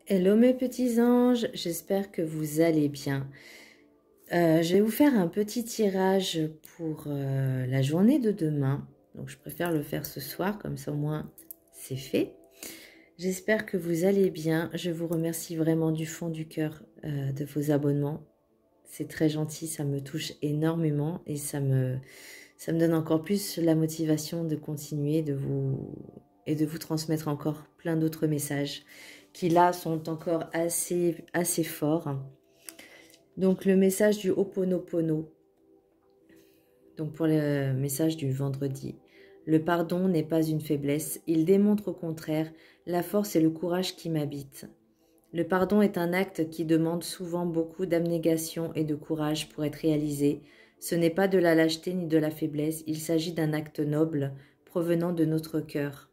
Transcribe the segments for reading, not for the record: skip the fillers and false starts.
Hello mes petits anges, j'espère que vous allez bien. Je vais vous faire un petit tirage pour la journée de demain. Donc je préfère le faire ce soir, comme ça au moins c'est fait. J'espère que vous allez bien. Je vous remercie vraiment du fond du cœur de vos abonnements. C'est très gentil, ça me touche énormément et ça me donne encore plus la motivation de continuer de vous transmettre encore plein d'autres messages qui là sont encore assez forts. Donc le message du Ho'oponopono, donc pour le message du vendredi. Le pardon n'est pas une faiblesse, il démontre au contraire la force et le courage qui m'habitent. Le pardon est un acte qui demande souvent beaucoup d'abnégation et de courage pour être réalisé. Ce n'est pas de la lâcheté ni de la faiblesse, il s'agit d'un acte noble provenant de notre cœur.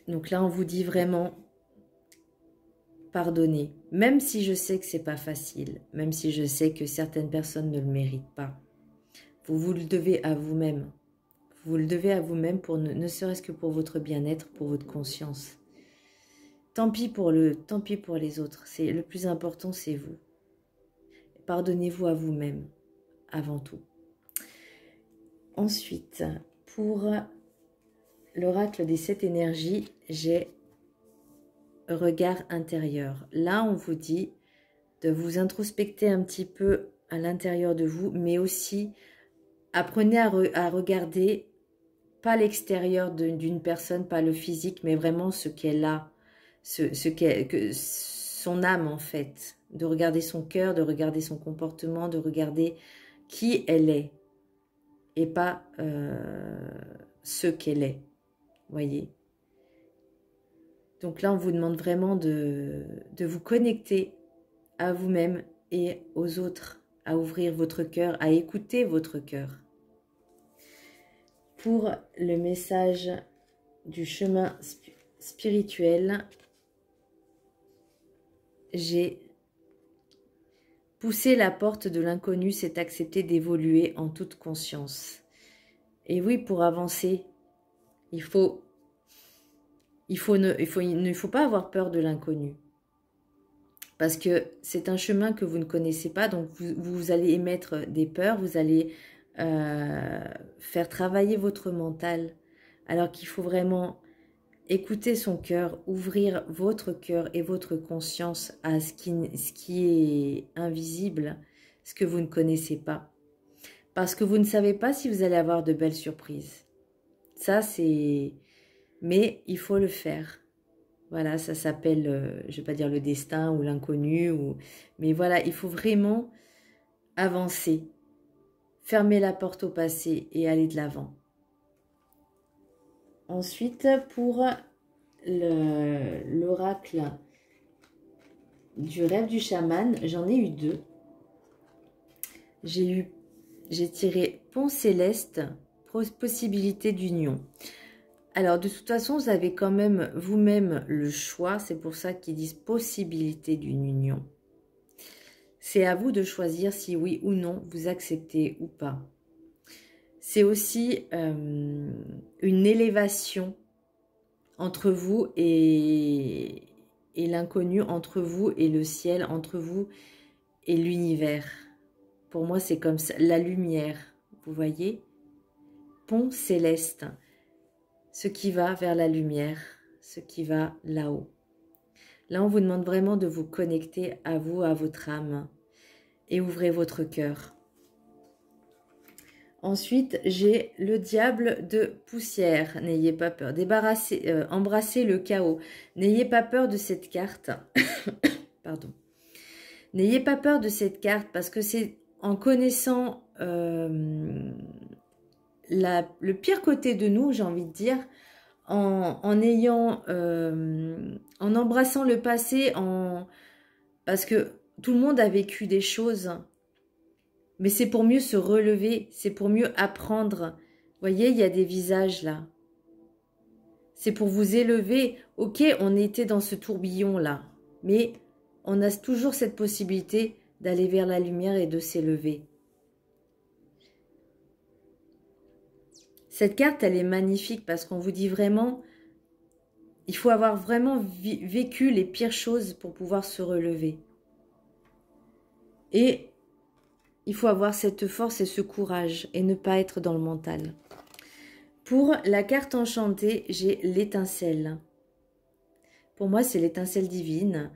Donc là, on vous dit vraiment, pardonnez, même si je sais que c'est pas facile, même si je sais que certaines personnes ne le méritent pas. Vous le devez à vous-même. Vous le devez à vous-même pour ne serait-ce que pour votre bien-être, pour votre conscience. Tant pis pour les autres. C'est le plus important, c'est vous. Pardonnez-vous à vous-même, avant tout. Ensuite, pour l'oracle des 7 énergies, j'ai regard intérieur. Là, on vous dit de vous introspecter un petit peu à l'intérieur de vous, mais aussi apprenez à regarder pas l'extérieur d'une personne, pas le physique, mais vraiment ce qu'elle a, son âme en fait, de regarder son cœur, de regarder son comportement, de regarder qui elle est et pas ce qu'elle est, voyez. Donc là, on vous demande vraiment de vous connecter à vous-même et aux autres, à ouvrir votre cœur, à écouter votre cœur. Pour le message du chemin spirituel, j'ai poussé la porte de l'inconnu, c'est accepter d'évoluer en toute conscience. Et oui, pour avancer, il ne faut pas avoir peur de l'inconnu. Parce que c'est un chemin que vous ne connaissez pas, donc vous allez émettre des peurs, vous allez faire travailler votre mental, alors qu'il faut vraiment écouter son cœur, ouvrir votre cœur et votre conscience à ce qui est invisible, ce que vous ne connaissez pas. Parce que vous ne savez pas si vous allez avoir de belles surprises. Ça, c'est... Mais il faut le faire. Voilà, ça s'appelle, je ne vais pas dire le destin ou l'inconnu, mais voilà, il faut vraiment avancer, fermer la porte au passé et aller de l'avant. Ensuite, pour l'oracle du rêve du chaman, j'en ai eu 2. J'ai tiré pont céleste, possibilité d'union. Alors, de toute façon, vous avez quand même vous-même le choix. C'est pour ça qu'ils disent possibilité d'une union. C'est à vous de choisir si oui ou non vous acceptez ou pas. C'est aussi une élévation entre vous et l'inconnu, entre vous et le ciel, entre vous et l'univers. Pour moi, c'est comme ça, la lumière, vous voyez? Pont céleste. Ce qui va vers la lumière, ce qui va là-haut. Là, on vous demande vraiment de vous connecter à vous, à votre âme, et ouvrez votre cœur. Ensuite, j'ai le diable de poussière. N'ayez pas peur. Embrassez le chaos. N'ayez pas peur de cette carte. Pardon. N'ayez pas peur de cette carte parce que c'est en connaissant le pire côté de nous, j'ai envie de dire, en embrassant le passé, parce que tout le monde a vécu des choses, mais c'est pour mieux se relever, c'est pour mieux apprendre. Vous voyez, il y a des visages là. C'est pour vous élever. Ok, on était dans ce tourbillon là, mais on a toujours cette possibilité d'aller vers la lumière et de s'élever. Cette carte, elle est magnifique parce qu'on vous dit vraiment, il faut avoir vraiment vécu les pires choses pour pouvoir se relever. Et il faut avoir cette force et ce courage et ne pas être dans le mental. Pour la carte enchantée, j'ai l'étincelle. Pour moi, c'est l'étincelle divine.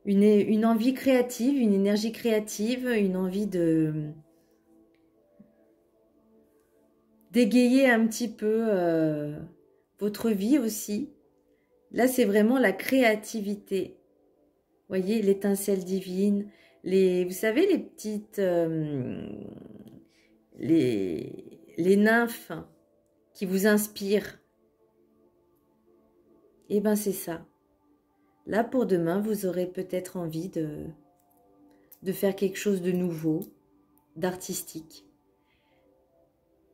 Une envie créative, une énergie créative, une envie de d'égayer un petit peu votre vie aussi. Là, c'est vraiment la créativité. Vous voyez, l'étincelle divine. Vous savez, les petites... les nymphes qui vous inspirent. Eh bien, c'est ça. Là, pour demain, vous aurez peut-être envie de faire quelque chose de nouveau, d'artistique.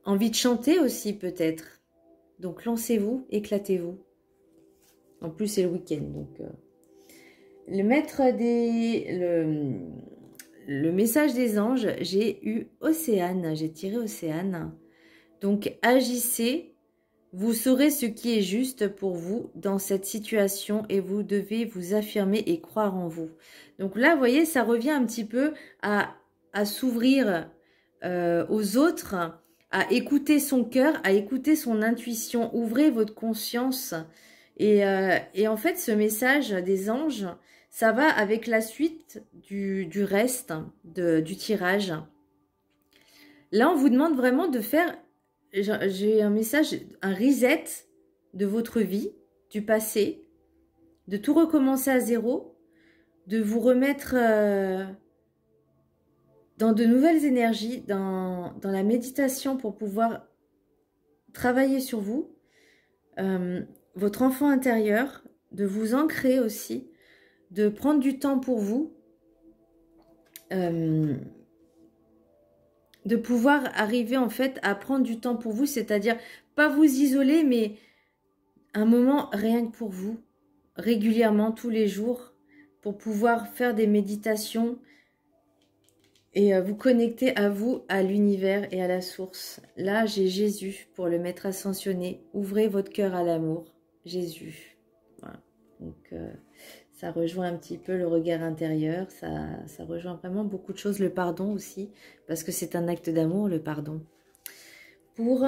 Envie de chanter aussi, peut-être. Donc, lancez-vous, éclatez-vous. En plus, c'est le week-end, donc... Le message des anges, j'ai eu Océane, j'ai tiré Océane. Donc, agissez, vous saurez ce qui est juste pour vous dans cette situation et vous devez vous affirmer et croire en vous. Donc là, vous voyez, ça revient un petit peu à s'ouvrir aux autres, à écouter son cœur, à écouter son intuition. Ouvrez votre conscience. Et en fait, ce message des anges, ça va avec la suite du reste du tirage. Là, on vous demande vraiment de faire, j'ai un message, un reset de votre vie, du passé, de tout recommencer à zéro, de vous remettre dans de nouvelles énergies, dans la méditation pour pouvoir travailler sur vous, votre enfant intérieur, de vous ancrer aussi, de prendre du temps pour vous, de pouvoir arriver en fait à prendre du temps pour vous, c'est-à-dire pas vous isoler, mais un moment rien que pour vous, régulièrement, tous les jours, pour pouvoir faire des méditations et vous connecter à vous, à l'univers et à la source. Là, j'ai Jésus pour le maître ascensionné. Ouvrez votre cœur à l'amour. Jésus. Voilà. Donc, ça rejoint un petit peu le regard intérieur. Ça rejoint vraiment beaucoup de choses. Le pardon aussi, parce que c'est un acte d'amour, le pardon. Pour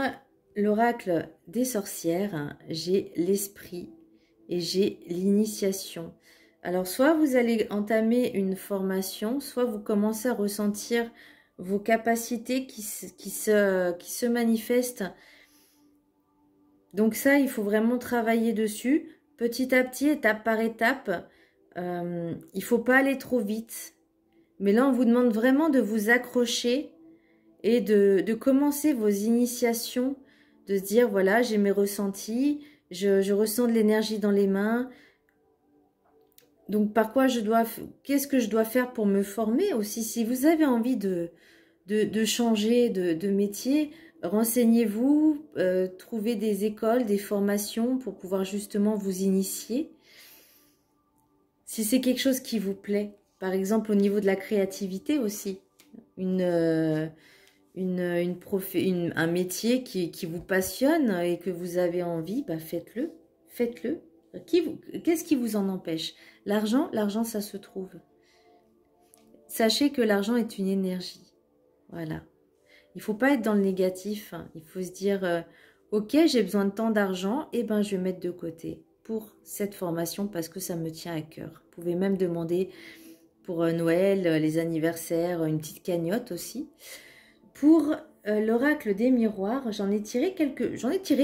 l'oracle des sorcières, j'ai l'esprit et j'ai l'initiation. Alors, soit vous allez entamer une formation, soit vous commencez à ressentir vos capacités qui se manifestent. Donc ça, il faut vraiment travailler dessus, petit à petit, étape par étape. Il ne faut pas aller trop vite. Mais là, on vous demande vraiment de vous accrocher et de commencer vos initiations, de se dire, voilà, j'ai mes ressentis, je ressens de l'énergie dans les mains. Donc, qu'est-ce que je dois faire pour me former aussi? Si vous avez envie de changer de métier, renseignez-vous, trouvez des écoles, des formations pour pouvoir justement vous initier. Si c'est quelque chose qui vous plaît, par exemple au niveau de la créativité aussi, un métier qui vous passionne et que vous avez envie, bah faites-le, faites-le. Qu'est-ce qui vous en empêche? L'argent, ça se trouve. Sachez que l'argent est une énergie. Voilà. Il ne faut pas être dans le négatif. Il faut se dire, ok, j'ai besoin de tant d'argent, et ben je vais mettre de côté pour cette formation parce que ça me tient à cœur. Vous pouvez même demander pour Noël, les anniversaires, une petite cagnotte aussi. Pour l'oracle des miroirs, j'en ai tiré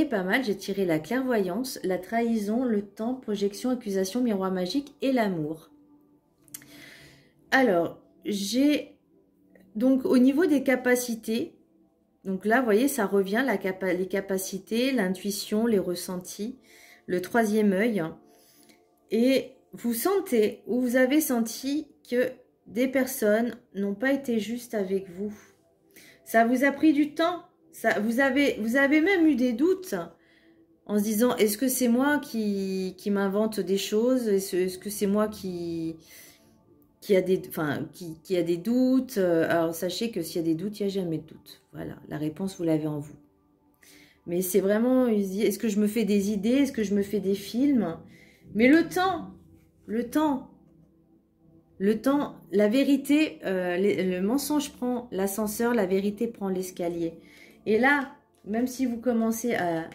pas mal. J'ai tiré la clairvoyance, la trahison, le temps, projection, accusation, miroir magique et l'amour. Alors, j'ai donc au niveau des capacités, donc là, vous voyez, ça revient, les capacités, l'intuition, les ressentis, le troisième œil. Et vous sentez, ou vous avez senti que des personnes n'ont pas été justes avec vous. Ça vous a pris du temps. Vous avez même eu des doutes en se disant, est-ce que c'est moi qui m'invente des choses? Est-ce que c'est moi qui a des doutes? Alors, sachez que s'il y a des doutes, il n'y a jamais de doute. Voilà, la réponse, vous l'avez en vous. Mais c'est vraiment, est-ce que je me fais des idées? Est-ce que je me fais des films? Mais le temps, la vérité, le mensonge prend l'ascenseur, la vérité prend l'escalier. Et là, même si vous commencez à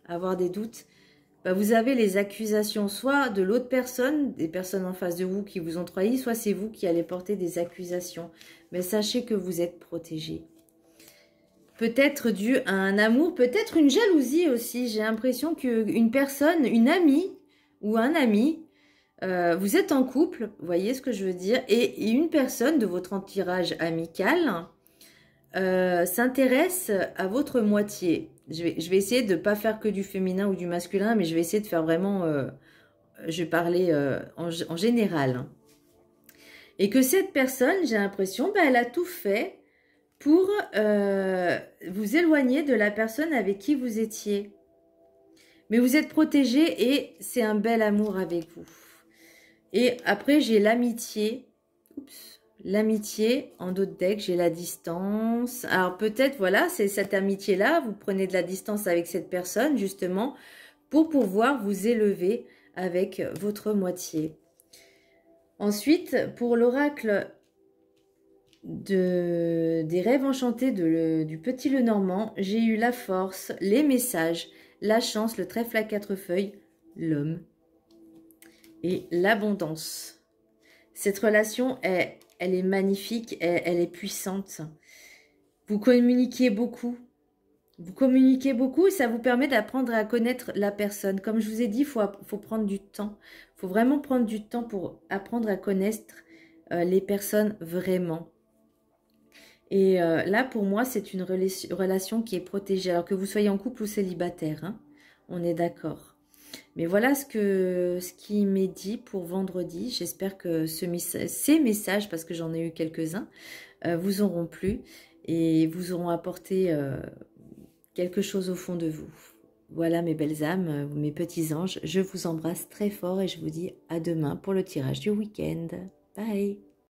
avoir des doutes, bah vous avez les accusations soit de l'autre personne, des personnes en face de vous qui vous ont trahi, soit c'est vous qui allez porter des accusations. Mais sachez que vous êtes protégé. Peut-être dû à un amour, peut-être une jalousie aussi. J'ai l'impression qu'une personne, une amie ou un ami, vous êtes en couple, vous voyez ce que je veux dire, et une personne de votre entourage amical s'intéresse à votre moitié. Je vais essayer de ne pas faire que du féminin ou du masculin, mais je vais essayer de faire vraiment, je vais parler en général. Et que cette personne, j'ai l'impression, bah, elle a tout fait pour vous éloigner de la personne avec qui vous étiez. Mais vous êtes protégé et c'est un bel amour avec vous. Et après, j'ai l'amitié. Oups. L'amitié, en d'autres decks, j'ai la distance. Alors peut-être, voilà, c'est cette amitié-là, vous prenez de la distance avec cette personne, justement, pour pouvoir vous élever avec votre moitié. Ensuite, pour l'oracle des rêves enchantés du Petit Lenormand, j'ai eu la force, les messages, la chance, le trèfle à 4 feuilles, l'homme et l'abondance. Cette relation, elle est magnifique, elle est puissante. Vous communiquez beaucoup. Vous communiquez beaucoup et ça vous permet d'apprendre à connaître la personne. Comme je vous ai dit, il faut prendre du temps. Il faut vraiment prendre du temps pour apprendre à connaître les personnes vraiment. Et là, pour moi, c'est une relation qui est protégée. Alors que vous soyez en couple ou célibataire, hein, on est d'accord. Mais voilà ce qui m'est dit pour vendredi. J'espère que ces messages, parce que j'en ai eu quelques-uns, vous auront plu et vous auront apporté quelque chose au fond de vous. Voilà mes belles âmes, mes petits anges. Je vous embrasse très fort et je vous dis à demain pour le tirage du week-end. Bye!